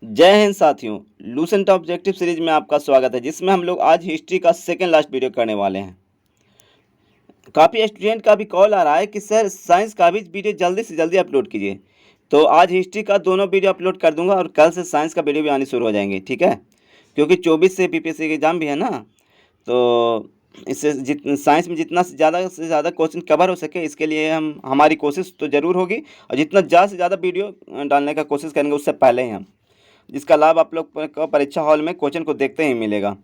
जय हिंद साथियों। Lucent objective series में आपका स्वागत है, जिसमें हम लोग आज हिस्ट्री का सेकेंड लास्ट वीडियो करने वाले हैं। काफ़ी स्टूडेंट का भी कॉल आ रहा है कि सर साइंस का भी वीडियो जल्दी से जल्दी अपलोड कीजिए। तो आज हिस्ट्री का दोनों वीडियो अपलोड कर दूंगा और कल से साइंस का वीडियो भी आनी शुरू हो जाएंगे, ठीक है। क्योंकि 24 से बीपीएससी के एग्ज़ाम भी है ना, तो इससे साइंस में जितना से ज़्यादा क्वेश्चन कवर हो सके, इसके लिए हमारी कोशिश तो ज़रूर होगी और जितना ज़्यादा से ज़्यादा वीडियो डालने का कोशिश करेंगे उससे पहले ही हम, जिसका लाभ आप लोग को परीक्षा हॉल में क्वेश्चन को देखते ही मिलेगा।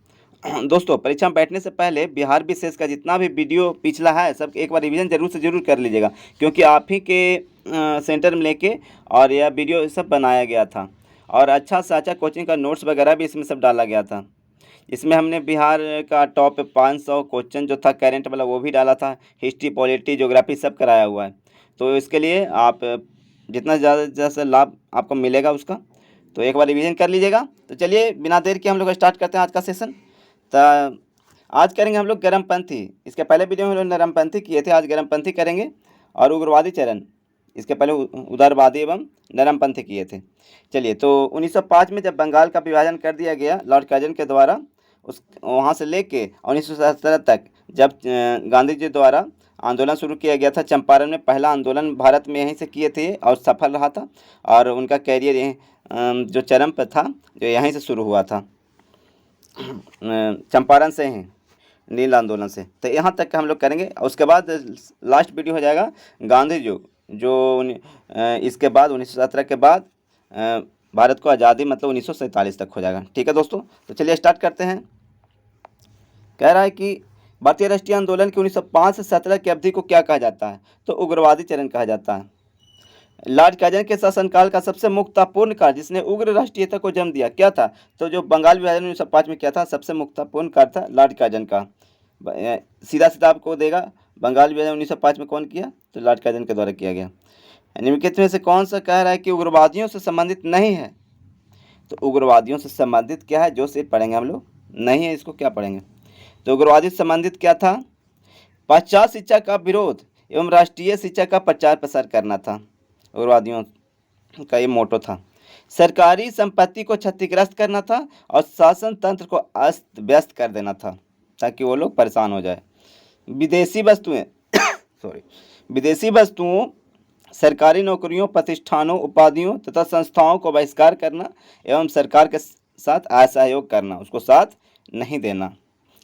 दोस्तों, परीक्षा में बैठने से पहले बिहार विशेष का जितना भी वीडियो पिछला है सब एक बार रिवीजन जरूर से जरूर कर लीजिएगा, क्योंकि आप ही के सेंटर में लेके और यह वीडियो सब बनाया गया था और अच्छा से अच्छा कोचिंग का नोट्स वगैरह भी इसमें सब डाला गया था। इसमें हमने बिहार का टॉप 500 क्वेश्चन जो था करेंट वाला वो भी डाला था, हिस्ट्री पॉलिटी ज्योग्राफी सब कराया हुआ है। तो इसके लिए आप जितना ज़्यादा से लाभ आपको मिलेगा उसका, तो एक बार रिवीजन कर लीजिएगा। तो चलिए बिना देर के हम लोग स्टार्ट करते हैं आज का सेशन। तो आज करेंगे हम लोग गर्मपंथी। इसके पहले वीडियो में हम लोग नरमपंथी किए थे, आज गर्मपंथी करेंगे और उग्रवादी चरण। इसके पहले उदारवादी एवं नरमपंथी किए थे। चलिए, तो 1905 में जब बंगाल का विभाजन कर दिया गया लॉर्ड कर्जन के द्वारा, उस वहाँ से लेके 1917 तक जब गांधी जी द्वारा आंदोलन शुरू किया गया था चंपारण में, पहला आंदोलन भारत में यहीं से किए थे और सफल रहा था और उनका कैरियर यहीं जो चरम पर था, जो यहीं से शुरू हुआ था, चंपारण से ही, नील आंदोलन से। तो यहाँ तक का हम लोग करेंगे और उसके बाद लास्ट वीडियो हो जाएगा गांधी युग, जो इसके बाद 1917 के बाद भारत को आज़ादी मतलब 1947 तक हो जाएगा, ठीक है दोस्तों। तो चलिए स्टार्ट करते हैं। कह रहा है कि भारतीय राष्ट्रीय आंदोलन की 1905 से 17 की अवधि को क्या कहा जाता है, तो उग्रवादी चरण कहा जाता है। लॉर्ड कर्जन के शासनकाल का सबसे मुक्तापूर्ण कार्य जिसने उग्र राष्ट्रीयता को जन्म दिया क्या था, तो जो बंगाल विभाजन 1905 में किया था सबसे मुक्तापूर्ण कार्य था लॉर्ड कर्जन का। सीधा सीधा आपको देगा, बंगाल विभाजन 1905 में कौन किया, तो लॉर्ड कर्जन के द्वारा किया गया। निम्नलिखित में से कौन सा कह रहा है कि उग्रवादियों से संबंधित नहीं है, तो उग्रवादियों से संबंधित क्या है जो सिर्फ पढ़ेंगे हम लोग, नहीं है इसको क्या पढ़ेंगे। तो उग्रवादी से संबंधित क्या था, पाश्चात्य शिक्षा का विरोध एवं राष्ट्रीय शिक्षा का प्रचार प्रसार करना था। उग्रवादियों का ये मोटो था। सरकारी संपत्ति को क्षतिग्रस्त करना था और शासन तंत्र को अस्त व्यस्त कर देना था ताकि वो लोग परेशान हो जाए। विदेशी वस्तुएं विदेशी वस्तुओं, सरकारी नौकरियों, प्रतिष्ठानों, उपाधियों तथा संस्थाओं को बहिष्कार करना एवं सरकार के साथ असहयोग करना, उसको साथ नहीं देना,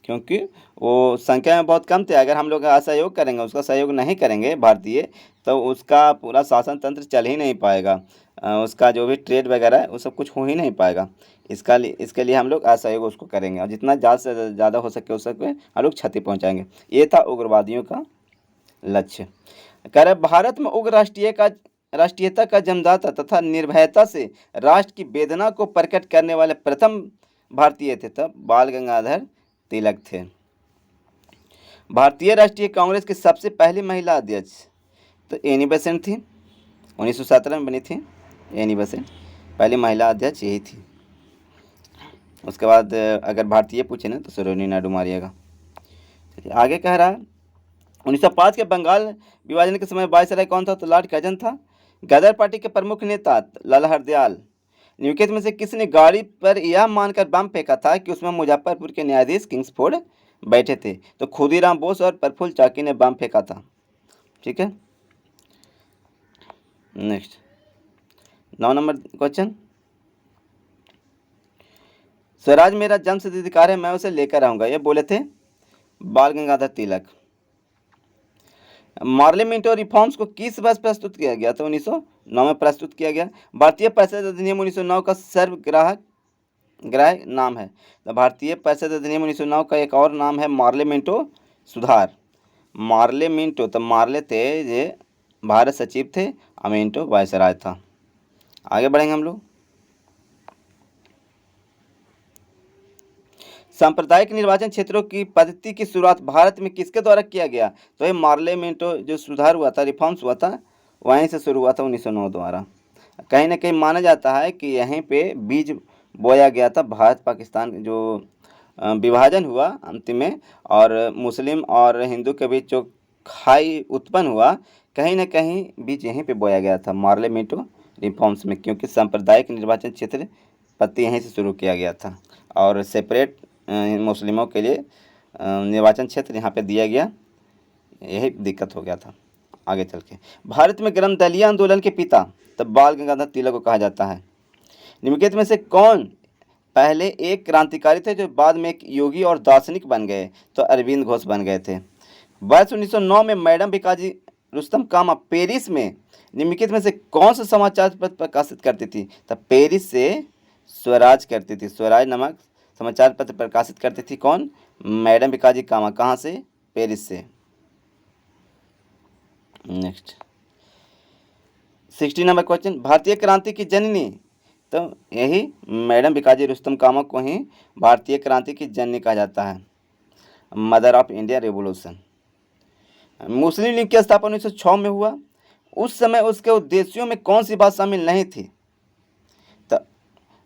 क्योंकि वो संख्या में बहुत कम थे। अगर हम लोग असहयोग करेंगे, उसका सहयोग नहीं करेंगे भारतीय, तो उसका पूरा शासन तंत्र चल ही नहीं पाएगा, उसका जो भी ट्रेड वगैरह है वो सब कुछ हो ही नहीं पाएगा। इसके लिए हम लोग असहयोग उसको करेंगे और जितना ज़्यादा से ज़्यादा हो सके उसके हम लोग क्षति पहुँचाएंगे। ये था उग्रवादियों का लक्ष्य। कह रहे भारत में उग्र राष्ट्रीयता का जन्मदाता तथा निर्भयता से राष्ट्र की वेदना को प्रकट करने वाले प्रथम भारतीय थे तब बाल गंगाधर तिलक थे। भारतीय राष्ट्रीय कांग्रेस की सबसे पहली महिला अध्यक्ष तो एनी बेसेंट थी, 1917 में बनी थी एनी बेसेंट, पहली महिला अध्यक्ष यही थी। उसके बाद अगर भारतीय पूछे ना तो सरोजिनी नायडू मारिएगा। आगे कह रहा है 1905 के बंगाल विभाजन के समय वायसराय कौन था, तो लॉर्ड कर्जन था। गदर पार्टी के प्रमुख नेता लाला हरदयाल। निम्नलिखित में से किसने गाड़ी पर यह मानकर बम फेंका था कि उसमें मुजफ्फरपुर के न्यायाधीश किंग्सफोर्ड बैठे थे, तो खुदीराम बोस और प्रफुल्ल चाकी ने बम फेंका था, ठीक है। नेक्स्ट 9 नंबर क्वेश्चन, स्वराज मेरा जन्मसिद्ध अधिकार है, मैं उसे लेकर आऊंगा, ये बोले थे बाल गंगाधर तिलक। पार्लियामेंट्री रिफॉर्म्स को किस वर्ष प्रस्तुत किया गया, तो 1909 में प्रस्तुत किया गया। भारतीय परिषद अधिनियम 1909 का सर्वग्राह्य नाम है, तो भारतीय परिषद अधिनियम 1909 का एक और नाम है पार्लियामेंटो सुधार। मार्लेमेंटो, तो मार्ले थे ये भारत सचिव थे, अमेंटो वायसराय था। आगे बढ़ेंगे हम लोग। सांप्रदायिक निर्वाचन क्षेत्रों की पद्धति की शुरुआत भारत में किसके द्वारा किया गया, तो ये पार्लियामेंटो जो सुधार हुआ था, रिफॉर्म्स हुआ था, वहीं से शुरू हुआ था 1909 द्वारा। कहीं ना कहीं माना जाता है कि यहीं पे बीज बोया गया था भारत पाकिस्तान जो विभाजन हुआ अंतिम में, और मुस्लिम और हिंदू के बीच जो खाई उत्पन्न हुआ, कहीं ना कहीं बीज यहीं पे बोया गया था पार्लियामेंटो रिफॉर्म्स में, क्योंकि सांप्रदायिक निर्वाचन क्षेत्र उत्पत्ति यहीं से शुरू किया गया था और सेपरेट मुस्लिमों के लिए निर्वाचन क्षेत्र यहाँ पे दिया गया, यही दिक्कत हो गया था आगे चल के। भारत में ग्राम दलिया आंदोलन के पिता तब बाल गंगाधर तिलक को कहा जाता है। निम्नलिखित में से कौन पहले एक क्रांतिकारी थे जो बाद में एक योगी और दार्शनिक बन गए? तो अरविंद घोष बन गए थे। वर्ष 1909 में मैडम भिकाजी रुस्तम कामा पेरिस में निम्नलिखित में से कौन सा समाचार पत्र प्रकाशित करती थी? तब पेरिस से स्वराज करती थी, स्वराज नामक समाचार पत्र प्रकाशित करती थी। कौन? मैडम भिकाजी कामा। कहाँ से? पेरिस से। नेक्स्ट 60 नंबर क्वेश्चन, भारतीय क्रांति की जननी? तो यही मैडम भिकाजी रुस्तम कामा को ही भारतीय क्रांति की जननी कहा जाता है, mother of India revolution. Muslim league की स्थापना 1906 में हुआ। उस समय उसके उद्देश्यों में कौन सी बात शामिल नहीं थी? तो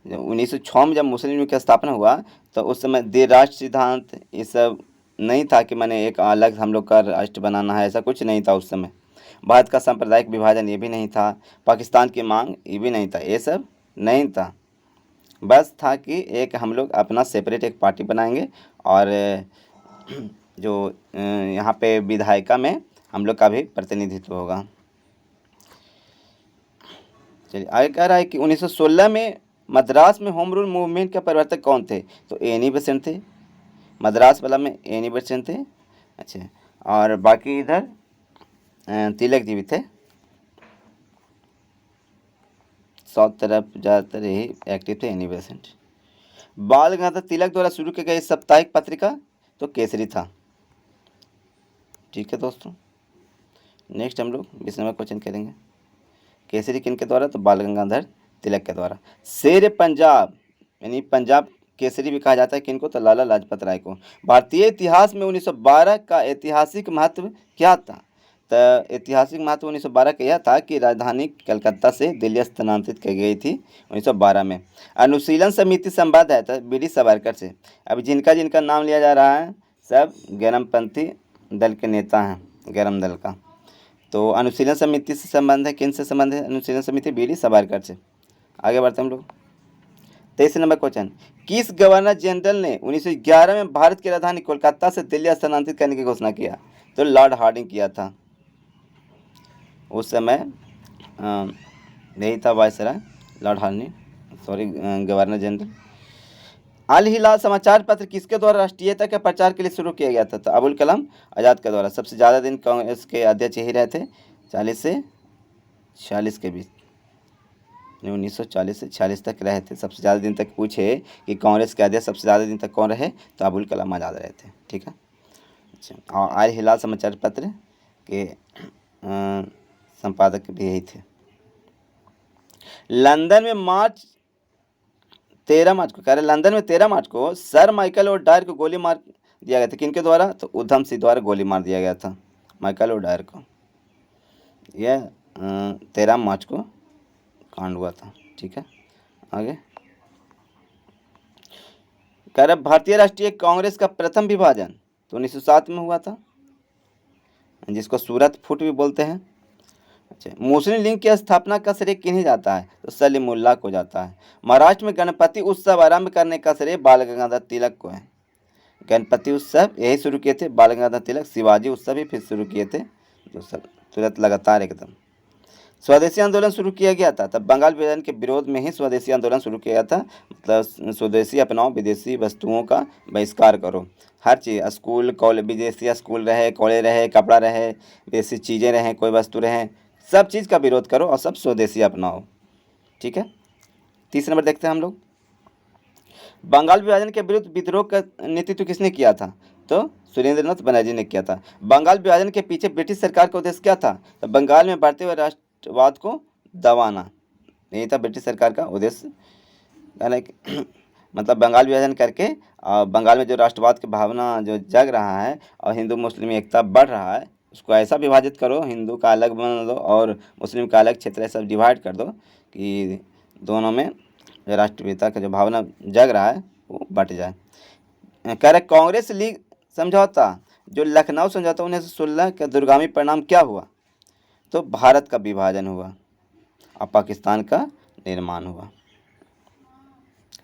1906 में जब मुस्लिम लीग की स्थापना हुआ तो उस समय देश राष्ट्र सिद्धांत ये सब नहीं था कि मैंने एक अलग हम लोग का राष्ट्र बनाना है, ऐसा कुछ नहीं था उस समय। भारत का सांप्रदायिक विभाजन ये भी नहीं था, पाकिस्तान की मांग ये भी नहीं था, ये सब नहीं था। बस था कि एक हम लोग अपना सेपरेट एक पार्टी बनाएंगे और जो यहाँ पे विधायिका में हम लोग का भी प्रतिनिधित्व होगा। चलिए आगे कह रहा है कि 1916 में मद्रास में होम रूल मूवमेंट के प्रवर्तक कौन थे? तो एनी बेसेंट थे, मद्रास वाला में एनी बेसेंट थे। अच्छा, और बाकी इधर तिलक जी भी थे। साउथ तरफ ज़्यादातर यही एक्टिव थे, एनी बेसेंट। बाल गंगाधर तिलक द्वारा शुरू की गई साप्ताहिक पत्रिका? तो केसरी था। ठीक है दोस्तों, नेक्स्ट हम लोग 20 नंबर क्वेश्चन करेंगे। केसरी किन के द्वारा? तो बाल गंगाधर तिलक के द्वारा। शेर पंजाब यानी पंजाब केसरी भी कहा जाता है किनको? तो लाला लाजपत राय को। भारतीय इतिहास में 1912 का ऐतिहासिक महत्व क्या था? तो ऐतिहासिक महत्व 1912 का यह था कि राजधानी कलकत्ता से दिल्ली स्थानांतरित की गई थी 1912 में। अनुशीलन समिति संबद्ध है तो बी डी सावरकर से। अब जिनका जिनका नाम लिया जा रहा है सब गर्मपंथी दल के नेता हैं, गर्म दल का। तो अनुशीलन समिति से संबंध है, किन से संबंध है? अनुशीलन समिति बी डी सावरकर से। आगे बढ़ते हम लोग 23 नंबर क्वेश्चन, किस गवर्नर जनरल ने 1911 में भारत की राजधानी कोलकाता से दिल्ली स्थानांतरित करने की घोषणा किया? तो लॉर्ड हार्डिंग किया था। उस समय यही था viceroy, lord Hardinge, governor general. Al Hilal समाचार पत्र किसके द्वारा राष्ट्रीयता के प्रचार के लिए शुरू किया गया था? तो अबुल कलाम आज़ाद के द्वारा। सबसे ज़्यादा दिन कांग्रेस के अध्यक्ष यही रहे थे, 40 से 46 के बीच, 1940 से 46 तक रहे थे। सबसे ज़्यादा दिन तक पूछे कि कांग्रेस के अध्यक्ष सबसे ज़्यादा दिन तक कौन रहे? तो अबुल कलाम आज़ाद रहे थे। ठीक है, अच्छा, और अल हिलाल समाचार पत्र के संपादक भी यही थे। लंदन में 13 मार्च को कह रहे लंदन में 13 मार्च को सर माइकल और डायर को गोली मार दिया गया था। किनके द्वारा? तो उधम सिंह द्वारा गोली मार दिया गया था माइकल और डायर को। यह 13 मार्च को कांड हुआ था। ठीक है, आगे कह रहे भारतीय राष्ट्रीय कांग्रेस का प्रथम विभाजन तो 1907 में हुआ था, जिसको सूरत फुट भी बोलते हैं। अच्छा, मुस्लिम लीग की स्थापना का श्रेय किन्हें जाता है? तो सलीमुल्लाह को जाता है। महाराष्ट्र में गणपति उत्सव आरंभ करने का श्रेय बाल गंगाधर तिलक को है। गणपति उत्सव यही शुरू किए थे बाल गंगाधर तिलक। शिवाजी उत्सव भी फिर शुरू किए थे, जो सब तुरंत लगातार एकदम। स्वदेशी आंदोलन शुरू किया गया था, तब बंगाल विभाजन के विरोध में ही स्वदेशी आंदोलन शुरू किया था। मतलब स्वदेशी अपनाओ, विदेशी वस्तुओं का बहिष्कार करो। हर चीज़, स्कूल कॉलेज, विदेशी स्कूल रहे, कॉलेज रहे, कपड़ा रहे, विदेशी चीज़ें रहें, कोई वस्तु रहें, सब चीज़ का विरोध करो और सब स्वदेशी अपनाओ। ठीक है, 30 नंबर देखते हैं हम लोग। बंगाल विभाजन के विरुद्ध विद्रोह का नेतृत्व किसने किया था? तो सुरेंद्रनाथ बनर्जी ने किया था। बंगाल विभाजन के पीछे ब्रिटिश सरकार का उद्देश्य क्या था? तो बंगाल में बढ़ते हुए राष्ट्रवाद को दबाना, यही था ब्रिटिश सरकार का उद्देश्य। मतलब बंगाल विभाजन करके बंगाल में जो राष्ट्रवाद की भावना जो जग रहा है और हिंदू मुस्लिम एकता बढ़ रहा है, उसको ऐसा विभाजित करो, हिंदू का अलग बना दो और मुस्लिम का अलग क्षेत्र सब डिवाइड कर दो कि दोनों में जो राष्ट्रीयता का जो भावना जग रहा है वो बट जाए। कह रहे कांग्रेस लीग समझौता जो लखनऊ समझौता 1916 का दूरगामी परिणाम क्या हुआ? तो भारत का विभाजन हुआ और पाकिस्तान का निर्माण हुआ।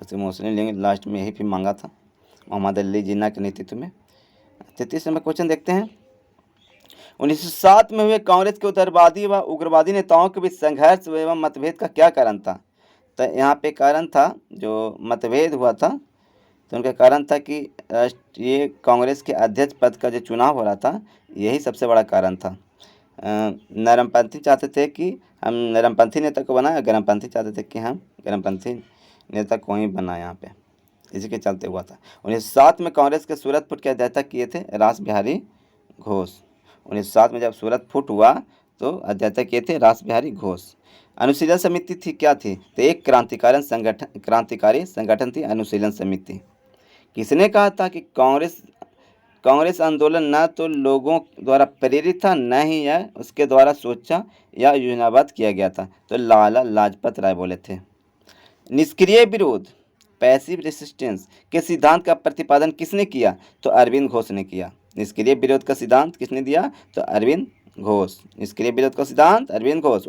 सबसे मुस्लिम लीग लास्ट में यही फिर मांगा था मोहम्मद अली जिन्ना के नेतृत्व में। 33 नंबर क्वेश्चन देखते हैं। 1907 में हुए कांग्रेस के उग्रवादी व उग्रवादी नेताओं के बीच संघर्ष एवं मतभेद का क्या कारण था? तो यहाँ पे कारण था, जो मतभेद हुआ था तो उनका कारण था कि राष्ट्रीय कांग्रेस के अध्यक्ष पद का जो चुनाव हो रहा था, यही सबसे बड़ा कारण था। नरमपंथी चाहते थे कि हम नरमपंथी नेता को बनाए, गर्मपंथी चाहते थे कि हम गर्मपंथी नेता को ही बनाए यहाँ पे, इसी के चलते हुआ था। 1907 में कांग्रेस के सूरत फुट की अध्यक्षता किए थे रास बिहारी घोष। 1907 में जब सूरत फुट हुआ तो अध्यक्षता किए थे रास बिहारी घोष। अनुशीलन समिति थी, क्या थी? तो एक क्रांतिकारी संगठन थी अनुशीलन समिति। किसने कहा था कि कांग्रेस आंदोलन न तो लोगों द्वारा प्रेरित था, न ही यह उसके द्वारा सोचा या योजनाबद्ध किया गया था? तो लाला लाजपत राय बोले थे। निष्क्रिय विरोध, पैसिव रेसिस्टेंस के सिद्धांत का प्रतिपादन किसने किया? तो अरविंद घोष ने किया। निष्क्रिय विरोध का सिद्धांत किसने दिया? तो अरविंद घोष। निष्क्रिय विरोध का सिद्धांत अरविंद घोष।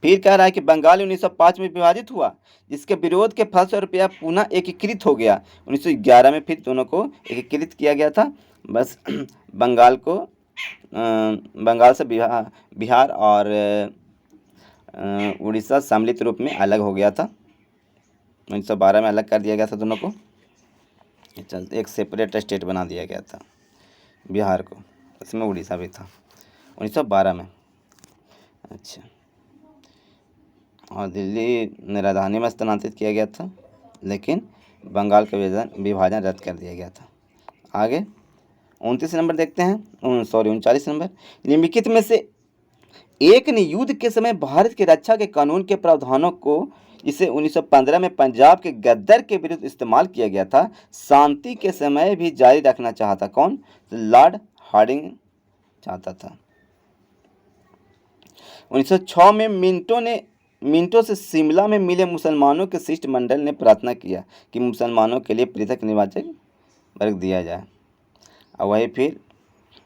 फिर कह रहा है कि बंगाल 1905 में विभाजित हुआ, जिसके विरोध के फलस्वरूप यह पुनः एकीकृत हो गया। 1911 में फिर दोनों को एकीकृत किया गया था। बस बंगाल से बिहार और उड़ीसा सम्मिलित रूप में अलग हो गया था। 1912 में अलग कर दिया गया था दोनों को, चलते एक सेपरेट स्टेट बना दिया गया था बिहार को, इसमें उड़ीसा भी था 1912 में। अच्छा, और दिल्ली राजधानी में स्थानांतरित किया गया था, लेकिन बंगाल का विभाजन रद्द कर दिया गया था। आगे 29 नंबर देखते हैं, 39 नंबर। निम्नलिखित में से एक ने युद्ध के समय भारत की रक्षा के कानून के प्रावधानों को, जिसे 1915 में पंजाब के गद्दर के विरुद्ध इस्तेमाल किया गया था, शांति के समय भी जारी रखना चाहता कौन? तो लॉर्ड हार्डिंग चाहता था। 1906 में मिंटो से शिमला में मिले मुसलमानों के शिष्टमंडल ने प्रार्थना किया कि मुसलमानों के लिए पृथक निर्वाचक वर्ग दिया जाए। और वही फिर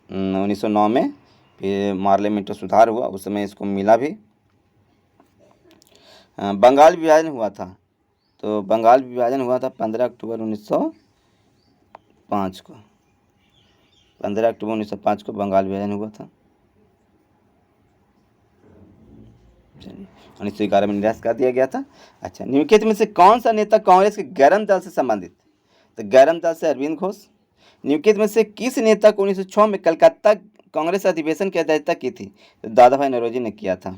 1909 में फिर मार्ले मिंटो सुधार हुआ, उस समय इसको मिला भी। बंगाल विभाजन हुआ था, तो बंगाल विभाजन हुआ था 15 अक्टूबर 1905 को। 15 अक्टूबर 1905 को बंगाल विभाजन हुआ था। चलिए 1911 में निरस्त कर दिया गया था। अच्छा, निम्नलिखित में से कौन सा नेता कांग्रेस के गैरम दल से संबंधित? तो गैरम दल से अरविंद घोष। निम्नलिखित में से किस नेता को 1906 में कलकत्ता कांग्रेस अधिवेशन की अध्यक्षता की थी? तो दादा भाई नौरोजी ने किया था।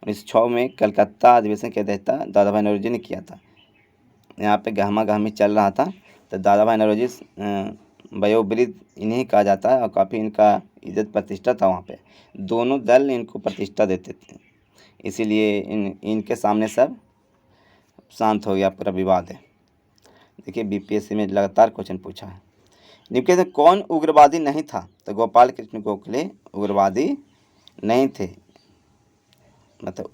1906 में कलकत्ता अधिवेशन की अध्यक्षता दादा भाई नौरोजी ने किया था। यहाँ पे गहमा गहमी चल रहा था, तो दादा भाई नौरोजी वयोवृद्ध इन्हें कहा जाता है, और काफ़ी इनका इज्जत प्रतिष्ठा था वहाँ पे। दोनों दल इनको प्रतिष्ठा देते थे, इसीलिए इनके सामने सब शांत हो गया, पूरा विवाद है। देखिए बीपीएससी में लगातार क्वेश्चन पूछा है। निम्नलिखित में कौन उग्रवादी नहीं था? तो गोपाल कृष्ण गोखले उग्रवादी नहीं थे, मतलब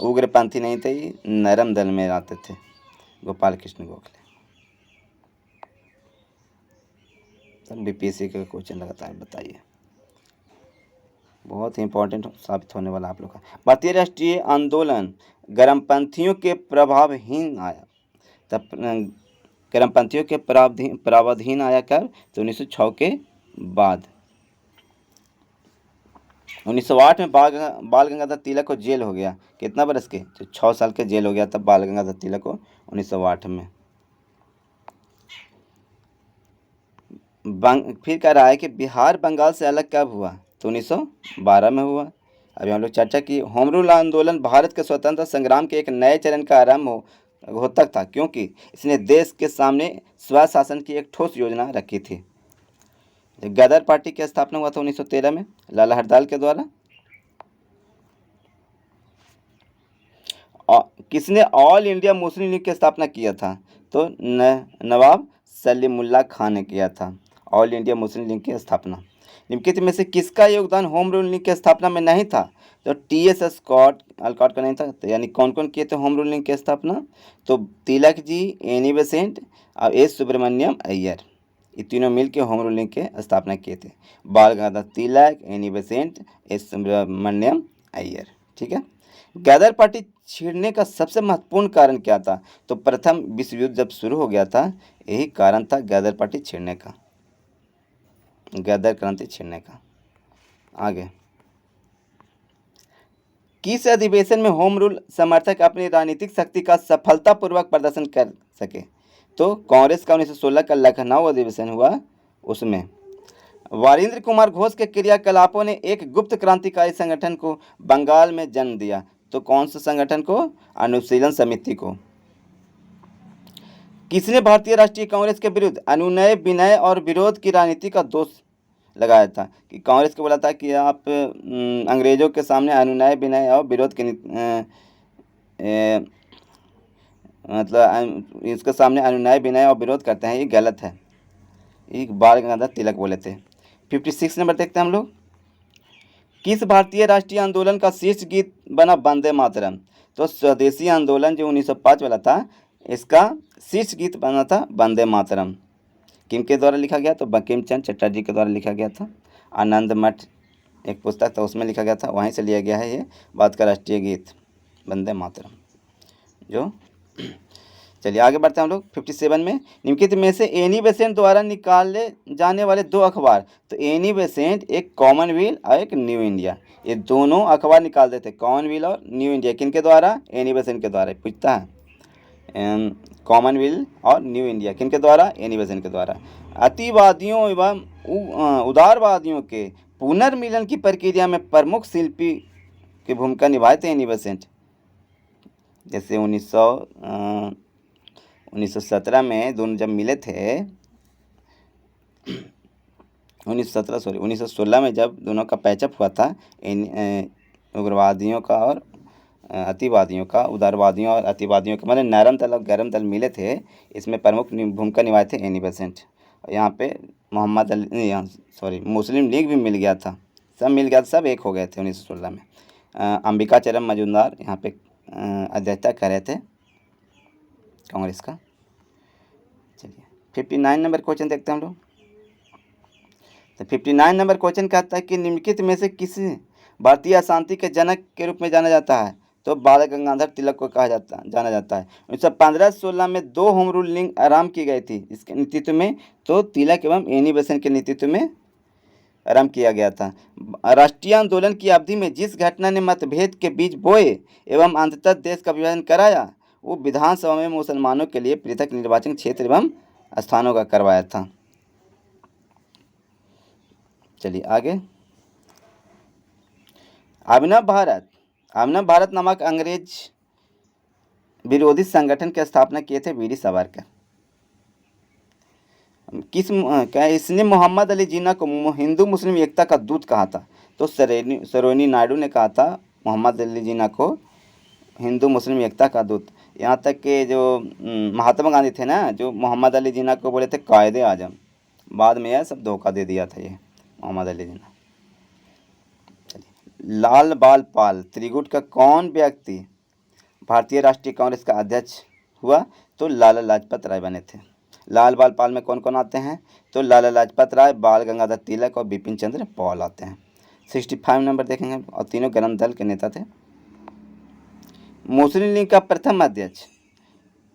उग्रपंथी नहीं थे, नरम दल में आते थे गोपाल कृष्ण गोखले। सब बीपीएससी का क्वेश्चन लगातार बताइए, बहुत ही इंपॉर्टेंट साबित होने वाला आप लोग का। भारतीय राष्ट्रीय आंदोलन गर्मपंथियों के प्रभावहीन आया, तब गर्मपंथियों के प्रावधान आया कब? तो 1906 के बाद। 1908 में बाल गंगाधर तिलक को जेल हो गया, कितना बरस के? तो 6 साल के जेल हो गया तब बाल गंगाधर तिलक को 1908 में। फिर कह रहा है कि बिहार बंगाल से अलग कब हुआ? तो 1912 में हुआ। अभी हम लोग चर्चा की, होम रूल आंदोलन भारत के स्वतंत्रता संग्राम के एक नए चरण का आरंभ होता था, क्योंकि इसने देश के सामने स्वशासन की एक ठोस योजना रखी थी। गदर पार्टी की स्थापना हुआ था 1913 में लाला हरदयाल के द्वारा। किसने ऑल इंडिया मुस्लिम लीग की स्थापना किया था? तो नवाब सलीमुल्लाह खान ने किया था ऑल इंडिया मुस्लिम लीग की स्थापना। निम्नलिखित में से किसका योगदान होम रूल लीग की स्थापना में नहीं था? तो टी.एस. अलकॉट का नहीं था। तो यानी कौन कौन किए थे होम रूल लीग की स्थापना? तो तिलक जी, एनी बेसेंट और एस सुब्रमण्यम अय्यर, ये तीनों मिल के होम रूल लीग की स्थापना किए थे। Bal Gangadhar Tilak, Annie Besant, S Subramania Iyer. ठीक है। गदर पार्टी छिड़ने का सबसे महत्वपूर्ण कारण क्या था? तो प्रथम विश्व युद्ध जब शुरू हो गया था, यही कारण था गदर पार्टी छिड़ने का, गदर क्रांति छिड़ने का। आगे, किस अधिवेशन में होम रूल समर्थक अपनी राजनीतिक शक्ति का सफलतापूर्वक प्रदर्शन कर सके? तो कांग्रेस का 1916 का लखनऊ अधिवेशन हुआ, उसमें। वारिंद्र कुमार घोष के क्रियाकलापों ने एक गुप्त क्रांतिकारी संगठन को बंगाल में जन्म दिया। तो कौन से संगठन को? अनुशीलन समिति को। किसने भारतीय राष्ट्रीय कांग्रेस के विरुद्ध अनुनय, विनय और विरोध की राजनीति का दोष लगाया था? कि कांग्रेस को बोला था कि आप अंग्रेजों के सामने अनुनय, विनय और विरोध की मतलब इसके सामने अनुनय, विनय और विरोध करते हैं, ये गलत है। ये बाल गंगाधर तिलक बोले थे। 56 नंबर देखते हैं हम लोग। किस भारतीय राष्ट्रीय आंदोलन का शीर्ष गीत बना वंदे मातरम? तो स्वदेशी आंदोलन जो 1905 वाला था, इसका शीर्ष गीत बना था वंदे मातरम। किम के द्वारा लिखा गया? तो बंकिम चंद्र चटर्जी के द्वारा लिखा गया था। आनंद मठ एक पुस्तक था, उसमें लिखा गया था, वहीं से लिया गया है ये भारत का राष्ट्रीय गीत वंदे मातरम जो। चलिए आगे बढ़ते हैं हम लोग। 57 में निम्नलिखित में से एनी बेसेंट द्वारा निकाले जाने वाले दो अखबार। तो एनी बेसेंट एक कॉमनवेल्थ और एक न्यू इंडिया, ये दोनों अखबार निकाल देते, कॉमनवेल्थ और न्यू इंडिया। किनके द्वारा? एनी बेसेंट के द्वारा। पूछता है कॉमनवेल्थ और न्यू इंडिया किनके द्वारा? एनी बेसेंट के द्वारा। अतिवादियों एवं उदारवादियों के पुनर्मिलन की प्रक्रिया में प्रमुख शिल्पी की भूमिका निभाए थे एनी बेसेंट। जैसे 1917 में दोनों जब मिले थे, 1916 में जब दोनों का पैचअप हुआ था, उग्रवादियों का और अतिवादियों का, उदारवादियों और अतिवादियों का, मतलब नरम दल और गरम दल मिले थे, इसमें प्रमुख भूमिका निभाए थे एनी बेसेंट। यहाँ पे मोहम्मद अली, मुस्लिम लीग भी मिल गया था, सब मिल गया था, सब एक हो गए थे 1916 में। अंबिका चरण मजूमदार यहाँ पे अध्यक्षता कर रहे थे कांग्रेस का। चलिए 59 नंबर क्वेश्चन देखते हैं हम लोग। तो 59 नंबर क्वेश्चन कहता है कि निम्नलिखित में से किस भारतीय अशांति के जनक के रूप में जाना जाता है? तो बाल गंगाधर तिलक को जाना जाता है। 1915-16 में 2 होम रूल लीग आरंभ की गई थी, इसके नेतृत्व में तो तिलक एवं एनी बेसेंट के नेतृत्व में आरंभ किया गया था। राष्ट्रीय आंदोलन की अवधि में जिस घटना ने मतभेद के बीज बोए एवं अंततः देश का विभाजन कराया, वो विधानसभा में मुसलमानों के लिए पृथक निर्वाचन क्षेत्र एवं स्थानों का करवाया था। चलिए आगे। अभिनव भारत नामक अंग्रेज विरोधी संगठन की स्थापना किए थे वीर सावरकर। इसने मोहम्मद अली जिन्ना को हिंदू मुस्लिम एकता का दूत कहा था। तो सरोजिनी नायडू ने कहा था मोहम्मद अली जिन्ना को हिंदू मुस्लिम एकता का दूत। यहाँ तक कि जो महात्मा गांधी थे ना, जो मोहम्मद अली जिन्ना को बोले थे कायदे आजम, बाद में यह सब धोखा दे दिया था ये मोहम्मद अली जिन्ना। लाल बाल पाल त्रिगुट का कौन व्यक्ति भारतीय राष्ट्रीय कांग्रेस का अध्यक्ष हुआ? तो लाला लाजपत राय बने थे। लाल बाल पाल में कौन कौन आते हैं? तो लाला लाजपत राय, बाल गंगाधर तिलक और बिपिन चंद्र पाल आते हैं। 65 नंबर देखेंगे, और तीनों गरम दल के नेता थे। मुस्लिम लीग का प्रथम अध्यक्ष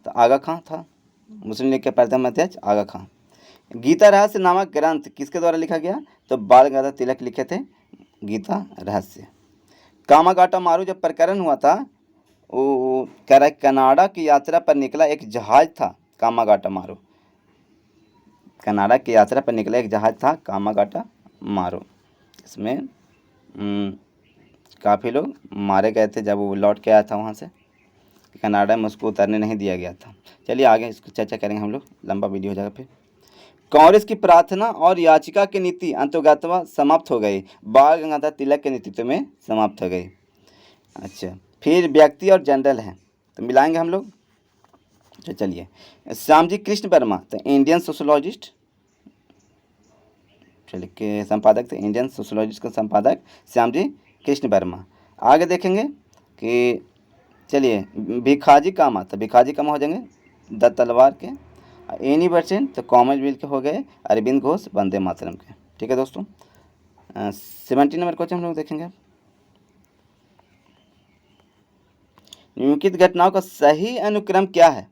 तो आगा खां था। मुस्लिम लीग के प्रथम अध्यक्ष आगा खां। गीता रहस्य नामक ग्रंथ किसके द्वारा लिखा गया? तो बाल गंगाधर तिलक लिखे थे गीता रहस्य। कामागाटा मारू जब प्रकरण हुआ था, वो कनाडा की यात्रा पर निकला एक जहाज था कामागाटा मारू। कनाडा की यात्रा पर निकला एक जहाज था कामागाटा मारू। इसमें काफ़ी लोग मारे गए थे जब वो लौट के आया था वहाँ से। कनाडा में उसको उतरने नहीं दिया गया था। चलिए आगे इसको चर्चा करेंगे हम लोग, लंबा वीडियो हो जाएगा फिर। कांग्रेस की प्रार्थना और याचिका की नीति अंतर्गतवा समाप्त हो गई, बाल गंगाधर तिलक के नेतृत्व में समाप्त हो गई। अच्छा, फिर व्यक्ति और जनरल है तो मिलाएंगे हम लोग। तो चलिए, श्यामजी कृष्ण वर्मा तो इंडियन सोशोलॉजिस्ट, चलिए के संपादक थे, इंडियन सोशोलॉजिस्ट के संपादक श्यामजी कृष्ण वर्मा। आगे देखेंगे कि चलिए भिखाजी कामा तो भिखाजी कामा हो जाएंगे द तलवार के। एनी बेसेंट तो कॉमनवेल्थ के हो गए अरविंद घोष वंदे मातरम के। ठीक है दोस्तों। 70 नंबर क्वेश्चन हम लोग देखेंगे। निम्नलिखित घटनाओं का सही अनुक्रम क्या है?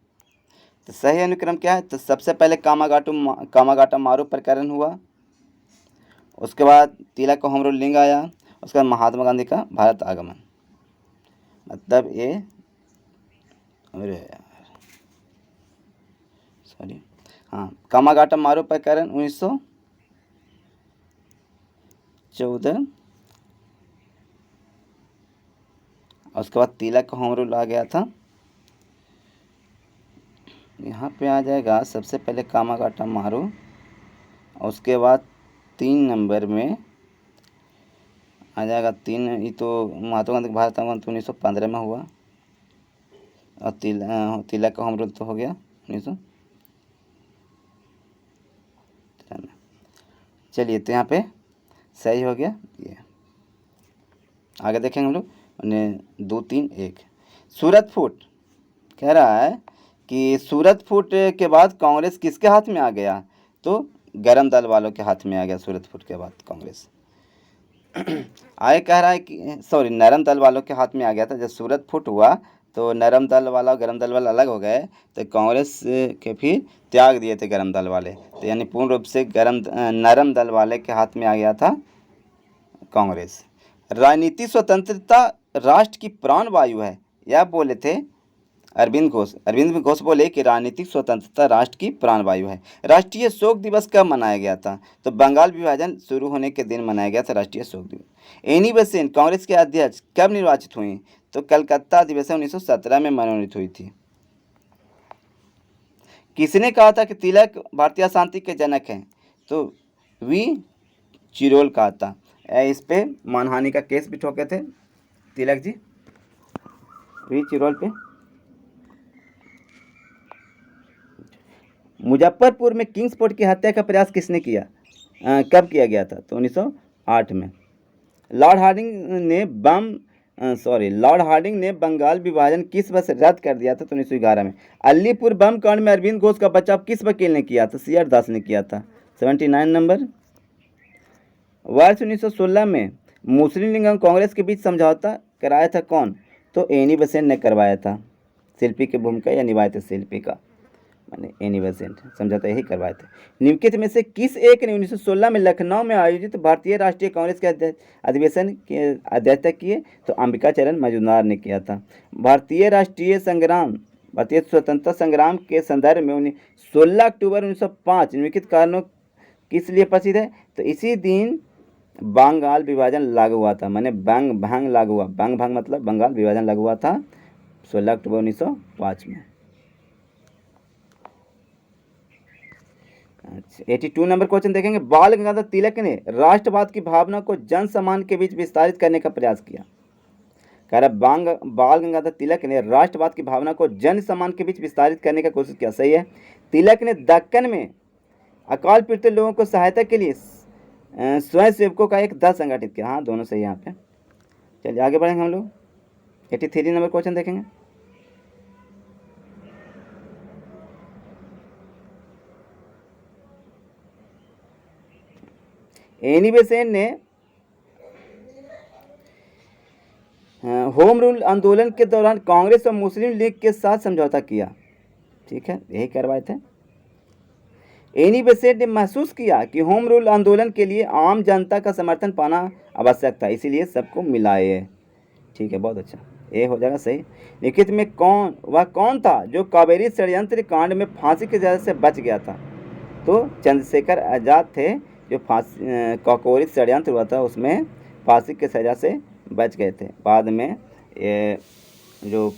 तो सही अनुक्रम क्या है? तो सबसे पहले कामागाटा मारू प्रकरण हुआ, उसके बाद तिलक होम रूलिंग आया, उसके बाद महात्मा गांधी का भारत आगमन। मतलब ये अरे यार सॉरी, हाँ, कामागाटा मारू प्रकरण 1914, उसके बाद तिलक होम रूल आ गया था। यहाँ पे आ जाएगा सबसे पहले कामागाटा मारू, उसके बाद 3 नंबर में आ जाएगा 3, ये तो महात्मा गांधी भारत आगमन तो 1915 में हुआ, और तिलक का होम रूल तो हो गया 1993। चलिए, तो यहाँ पे सही हो गया ये। आगे देखेंगे हम लोग 2 3 1। सूरत फूट कह रहा है कि सूरत फूट के बाद कांग्रेस किसके हाथ में आ गया? तो गरम दल वालों के हाथ में आ गया सूरत फूट के बाद कांग्रेस। आगे कह रहा है कि सॉरी, नरम दल वालों के हाथ में आ गया था। जब सूरत फूट हुआ तो नरम दल वाला और गरम दल वाला अलग हो गए, तो कांग्रेस के फिर त्याग दिए थे गरम दल वाले। तो यानी पूर्ण रूप से नरम दल वाले के हाथ में आ गया था कांग्रेस। राजनीतिक स्वतंत्रता राष्ट्र की प्राण वायु है, यह बोले थे अरविंद घोष बोले कि राजनीतिक स्वतंत्रता राष्ट्र की प्राण वायु है। राष्ट्रीय शोक दिवस कब मनाया गया था? तो बंगाल विभाजन शुरू होने के दिन मनाया गया था राष्ट्रीय शोक दिवस। एनी बेसेन कांग्रेस के अध्यक्ष कब निर्वाचित हुई? तो कलकत्ता अधिवेशन 1917 में मनोनीत हुई थी। किसने कहा था कि तिलक भारतीय शांति के जनक हैं? तो वी चिरोल कहा था। इस पे मानहानि का केस भी ठोके थे तिलक जी, वी चिरोल पे। मुजफ्फरपुर में किंग्स फोर्ट की हत्या का प्रयास किसने किया? कब किया गया था? तो 1908 में। लॉर्ड हार्डिंग ने बंगाल विभाजन किस वर्ष रद्द कर दिया था? तो 1911 में। अलीपुर बम कांड में अरविंद घोष का बचाव किस वकील ने किया था? CR दास ने किया था। 79 नंबर। वर्ष 1916 में मुस्लिम लीग और कांग्रेस के बीच समझौता कराया था कौन? तो एनी बेसेंट ने करवाया था। शिल्पी की भूमिका या निभाए थे शिल्पी का, मैंने एनी बेसेंट समझौता यही करवाए थे। निम्नलिखित में से किस एक ने 1916 में लखनऊ में आयोजित भारतीय राष्ट्रीय कांग्रेस के अधिवेशन की अध्यक्षता किए? तो अंबिका चरण मजूमदार ने किया था। भारतीय स्वतंत्रता संग्राम के संदर्भ में 16 अक्टूबर 1905 निम्नलिखित कारणों किस लिए प्रसिद्ध है? तो इसी दिन बंगाल विभाजन लागू हुआ था, मैंने भांग लागू हुआ, भांग मतलब बंगाल विभाजन लागू हुआ था 16 अक्टूबर 1905 में। अच्छा, 82 नंबर क्वेश्चन देखेंगे। बाल गंगाधर तिलक ने राष्ट्रवाद की भावना को जन सम्मान के बीच विस्तारित करने का प्रयास किया। कह रहा बाल गंगाधर तिलक ने राष्ट्रवाद की भावना को जन सम्मान के बीच विस्तारित करने का कोशिश किया। सही है। तिलक ने दक्कन में अकाल पीड़ित लोगों को सहायता के लिए स्वयं सेवकों का एक दल संगठित किया। हाँ, दोनों सही यहाँ पे। चलिए आगे बढ़ेंगे हम लोग। 83 नंबर क्वेश्चन देखेंगे। एनी बेसेंट ने होम रूल आंदोलन के दौरान कांग्रेस और मुस्लिम लीग के साथ समझौता किया। ठीक है, यही करवाए थे। एनी बेसेंट ने महसूस किया कि होम रूल आंदोलन के लिए आम जनता का समर्थन पाना आवश्यक था, इसीलिए सबको मिलाए। ठीक है, बहुत अच्छा, ये हो जाएगा सही। लिखित में कौन था जो कावेरी षड्यंत्र कांड में फांसी की सजा से बच गया था? तो चंद्रशेखर आज़ाद थे, जो काकोरी षड्यंत्र हुआ था उसमें फांसी की सज़ा से बच गए थे। बाद में ये जो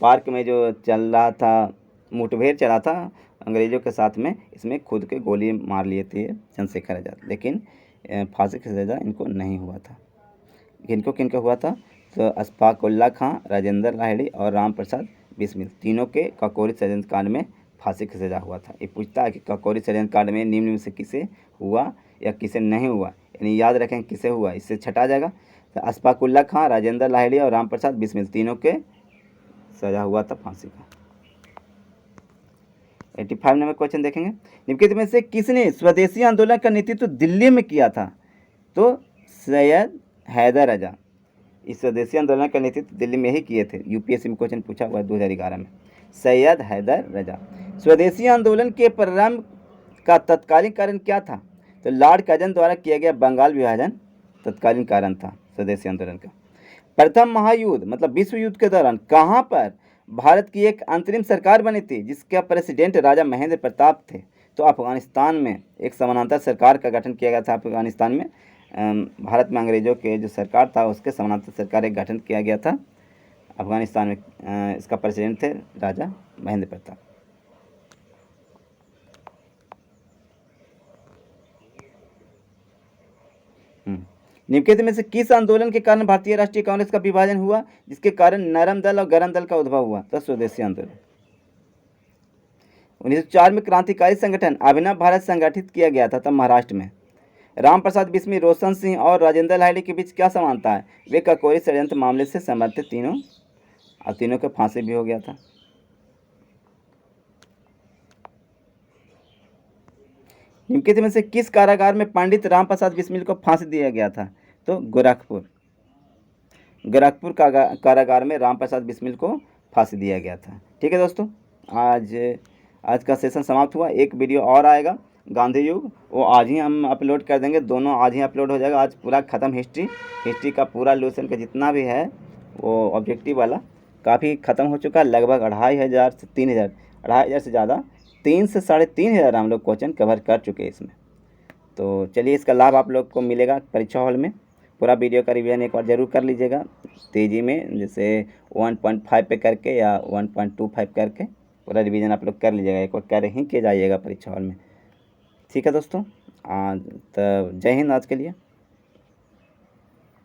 पार्क में जो चल रहा था, मुठभेड़ चला था अंग्रेज़ों के साथ में, इसमें खुद के गोली मार लिए थे चंद्रशेखर आज़ाद, लेकिन फांसी की सज़ा इनको नहीं हुआ था। किनको हुआ था? तो अशफाक उल्ला खां, राजेंद्र लाहिड़ी और राम प्रसाद बिस्मिल, तीनों के काकोरी षड्यंत्र कांड में फांसी की सज़ा हुआ था। ये पूछता है कि काकोरी षड्यंत्र कांड में निम्न में से किसे हुआ या किसे नहीं हुआ, यानी याद रखें किसे हुआ, इससे छटा जाएगा। तो अशफाक उल्ला खां, राजेंद्र लाहिड़ी और राम प्रसाद बिस्मिल, तीनों के सज़ा हुआ था फांसी का। 85 नंबर क्वेश्चन देखेंगे। निम्नलिखित में से किसने स्वदेशी आंदोलन का नेतृत्व दिल्ली में किया था? तो सैयद हैदर रजा। इस स्वदेशी आंदोलन का नेतृत्व दिल्ली में ही किए थे। यूपीएससी में क्वेश्चन पूछा हुआ है 2011 में। सैयद हैदर रजा। स्वदेशी आंदोलन के प्रारंभ का तत्कालीन कारण क्या था? तो लॉर्ड कर्जन द्वारा किया गया बंगाल विभाजन तत्कालीन कारण था स्वदेशी आंदोलन का। प्रथम महायुद्ध मतलब विश्व युद्ध के दौरान कहाँ पर भारत की एक अंतरिम सरकार बनी थी जिसका प्रेसिडेंट राजा महेंद्र प्रताप थे? तो अफगानिस्तान में एक समानांतर सरकार का गठन किया गया था। अफगानिस्तान में भारत में अंग्रेजों के जो सरकार था उसके समानांतर सरकार एक गठन किया गया था अफगानिस्तान में। इसका प्रेसिडेंट थे राजा महेंद्र प्रताप। निम्नलिखित में से किस आंदोलन के कारण भारतीय राष्ट्रीय कांग्रेस का विभाजन हुआ जिसके कारण नरम दल और गरम दल का उद्भव हुआ? तो स्वदेशी आंदोलन। 1904 में क्रांतिकारी संगठन अभिनव भारत संगठित किया गया था तब महाराष्ट्र में। राम प्रसाद बिस्मिल, रोशन सिंह और राजेंद्र लाहिड़ी के बीच क्या समानता है? वे ककोरी षड्यंत्र मामले से संबंधित तीनों, और तीनों के फांसी भी हो गया था। निम्नलिखित में से किस कारागार में पंडित राम प्रसाद बिस्मिल को फांसी दिया गया था? तो गोरखपुर कारागार में राम प्रसाद बिस्मिल को फांसी दिया गया था। ठीक है दोस्तों, आज का सेशन समाप्त हुआ। एक वीडियो और आएगा गांधी युग, वो आज ही हम अपलोड कर देंगे। दोनों आज ही अपलोड हो जाएगा। आज पूरा ख़त्म हिस्ट्री का पूरा लेसन का जितना भी है वो ऑब्जेक्टिव वाला काफ़ी ख़त्म हो चुका है। लगभग 2500 से 3000, 2500 से ज़्यादा 3 से 3500 हम लोग क्वेश्चन कवर कर चुके हैं इसमें। तो चलिए, इसका लाभ आप लोग को मिलेगा परीक्षा हॉल में। पूरा वीडियो का रिवीजन एक बार ज़रूर कर लीजिएगा तेज़ी में, जैसे 1.5 पे करके या 1.25 करके पूरा रिवीजन आप लोग कर लीजिएगा। एक बार कर ही के जाइएगा परीक्षा हॉल में। ठीक है दोस्तों, तो जय हिंद आज के लिए।